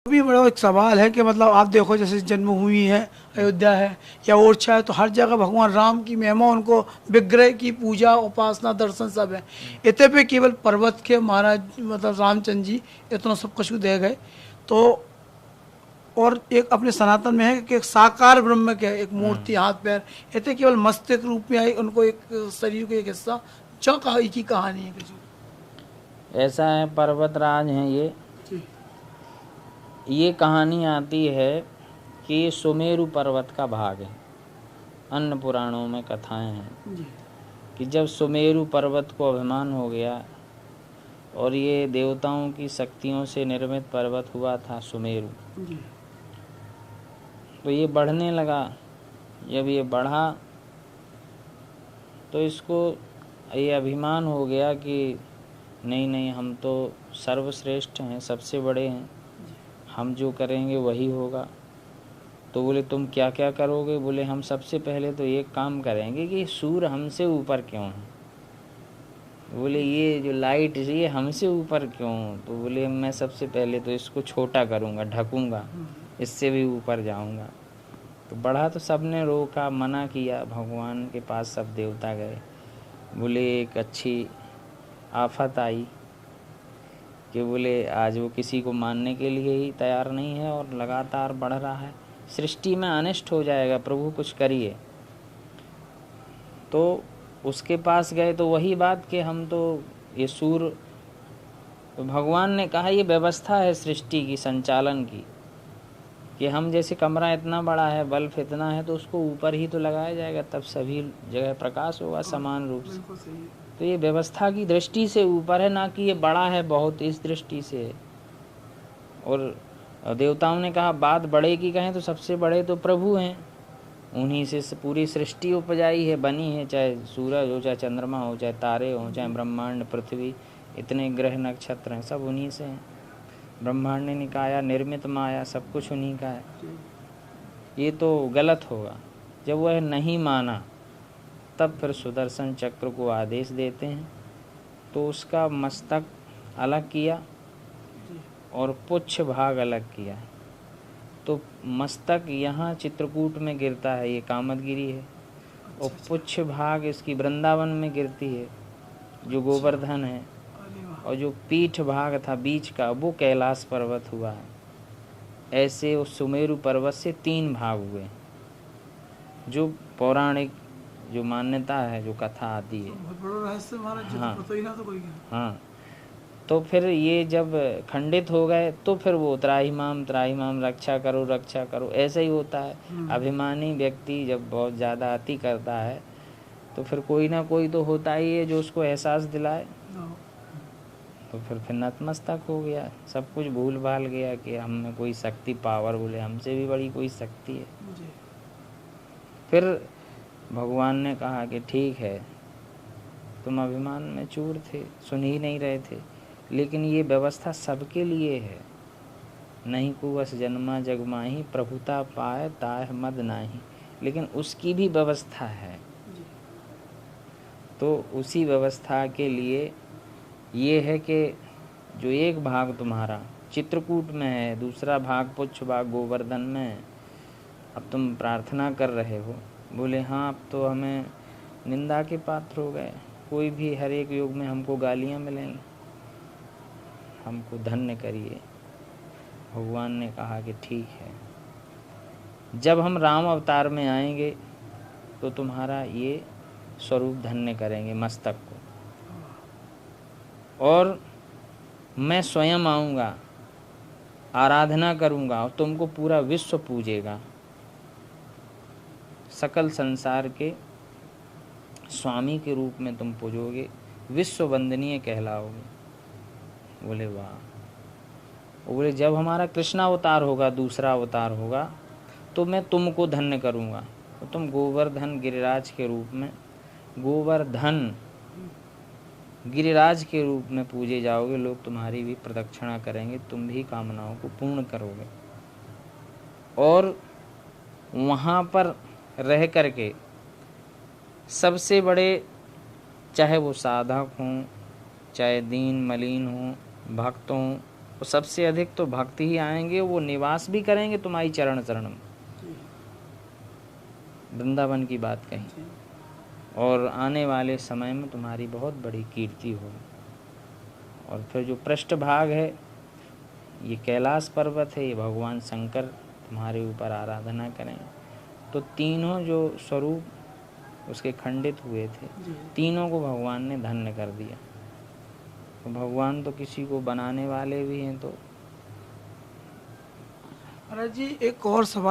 अभी बड़ा एक सवाल है कि मतलब आप देखो जैसे जन्मभूमि है, अयोध्या है या ओरछा है, तो हर जगह भगवान राम की महिमा, उनको विग्रह की पूजा उपासना दर्शन सब है। इतने पे केवल पर्वत के महाराज मतलब रामचंद्र जी इतना सब कुछ दे गए। तो और एक अपने सनातन में है कि एक साकार ब्रह्म के एक मूर्ति हाथ पैर, इतने केवल मस्तिष्क रूप में आई, उनको एक शरीर का एक हिस्सा जो कहा की कहानी है कुछ। ऐसा है, पर्वतराज हैं जी ये कहानी आती है कि ये सुमेरु पर्वत का भाग है। अन्य पुराणों में कथाएं हैं जी कि जब सुमेरु पर्वत को अभिमान हो गया और ये देवताओं की शक्तियों से निर्मित पर्वत हुआ था सुमेरु, जी तो ये बढ़ने लगा। जब ये बढ़ा तो इसको ये अभिमान हो गया कि नहीं नहीं, हम तो सर्वश्रेष्ठ हैं, सबसे बड़े हैं, हम जो करेंगे वही होगा। तो बोले तुम क्या क्या करोगे? बोले हम सबसे पहले तो एक काम करेंगे कि सूर्य हमसे ऊपर क्यों है। बोले ये जो लाइट ये हमसे ऊपर क्यों? तो बोले मैं सबसे पहले तो इसको छोटा करूँगा, ढकूँगा, इससे भी ऊपर जाऊँगा। तो बढ़ा तो सबने रोका, मना किया। भगवान के पास सब देवता गए, बोले एक अच्छी आफत आई कि बोले आज वो किसी को मानने के लिए ही तैयार नहीं है और लगातार बढ़ रहा है, सृष्टि में अनिष्ट हो जाएगा, प्रभु कुछ करिए। तो उसके पास गए तो वही बात कि हम तो ये सूर्य, तो भगवान ने कहा ये व्यवस्था है सृष्टि की, संचालन की, कि हम जैसे कमरा इतना बड़ा है, बल्ब इतना है, तो उसको ऊपर ही तो लगाया जाएगा, तब सभी जगह प्रकाश होगा समान रूप से। तो ये व्यवस्था की दृष्टि से ऊपर है, ना कि ये बड़ा है बहुत, इस दृष्टि से है। और देवताओं ने कहा बात बड़े की कहें तो सबसे बड़े तो प्रभु हैं, उन्हीं से पूरी सृष्टि उपजाई है, बनी है, चाहे सूरज हो, चाहे चंद्रमा हो, चाहे तारे हो, चाहे ब्रह्मांड पृथ्वी, इतने ग्रह नक्षत्र हैं, सब उन्हीं से हैं। ब्रह्मांड निकाया, निर्मित माया, सब कुछ उन्हीं का है। ये तो गलत होगा। जब वह नहीं माना तब फिर सुदर्शन चक्र को आदेश देते हैं, तो उसका मस्तक अलग किया और पुच्छ भाग अलग किया। तो मस्तक यहाँ चित्रकूट में गिरता है, ये कामदगिरी है, और पुच्छ भाग इसकी वृंदावन में गिरती है जो गोवर्धन है, और जो पीठ भाग था बीच का वो कैलाश पर्वत हुआ है। ऐसे उस सुमेरु पर्वत से 3 भाग हुए, जो पौराणिक जो मान्यता है, जो कथा आती है। हाँ हाँ। तो फिर ये जब खंडित हो गए तो फिर वो त्राहिमाम रक्षा करो रक्षा करो, ऐसे ही होता है। अभिमानी व्यक्ति जब बहुत ज़्यादा अति करता है तो फिर कोई ना कोई तो होता ही है जो उसको एहसास दिलाए। तो फिर नतमस्तक हो गया, सब कुछ भूल भाल गया कि हम में कोई शक्ति, पावर, बोले हमसे भी बड़ी कोई शक्ति है। फिर भगवान ने कहा कि ठीक है, तुम अभिमान में चूर थे, सुन ही नहीं रहे थे, लेकिन ये व्यवस्था सबके लिए है। नहीं कुवस जन्मा जग माही, प्रभुता पाए ताह मद नाही, लेकिन उसकी भी व्यवस्था है। तो उसी व्यवस्था के लिए ये है कि जो एक भाग तुम्हारा चित्रकूट में है, दूसरा भाग पुच्छ भाग गोवर्धन में है, अब तुम प्रार्थना कर रहे हो। बोले हाँ, अब तो हमें निंदा के पात्र हो गए, कोई भी हर एक युग में हमको गालियाँ मिलेंगी, हमको धन्य करिए। भगवान ने कहा कि ठीक है, जब हम राम अवतार में आएंगे तो तुम्हारा ये स्वरूप धन्य करेंगे मस्तक को, और मैं स्वयं आऊँगा, आराधना करूँगा और तुमको पूरा विश्व पूजेगा, सकल संसार के स्वामी के रूप में तुम पूजोगे, विश्व वंदनीय कहलाओगे। बोले वाह। बोले जब हमारा कृष्ण अवतार होगा, दूसरा अवतार होगा, तो मैं तुमको धन्य करूँगा, तो तुम गोवर्धन गिरिराज के रूप में, गोवर्धन गिरिराज के रूप में पूजे जाओगे, लोग तुम्हारी भी प्रदक्षिणा करेंगे, तुम भी कामनाओं को पूर्ण करोगे। और वहाँ पर रह करके सबसे बड़े, चाहे वो साधक हों, चाहे दीन मलिन हों, भक्त हों, और सबसे अधिक तो भक्त ही आएंगे, वो निवास भी करेंगे तुम्हारी चरण चरण में। वृंदावन की बात कही, और आने वाले समय में तुम्हारी बहुत बड़ी कीर्ति होगी। और फिर जो पृष्ठ भाग है, ये कैलाश पर्वत है, ये भगवान शंकर तुम्हारे ऊपर आराधना करें। तो तीनों जो स्वरूप उसके खंडित हुए थे, तीनों को भगवान ने धन्य कर दिया। तो भगवान तो किसी को बनाने वाले भी हैं। तो महाराज जी एक और सवाल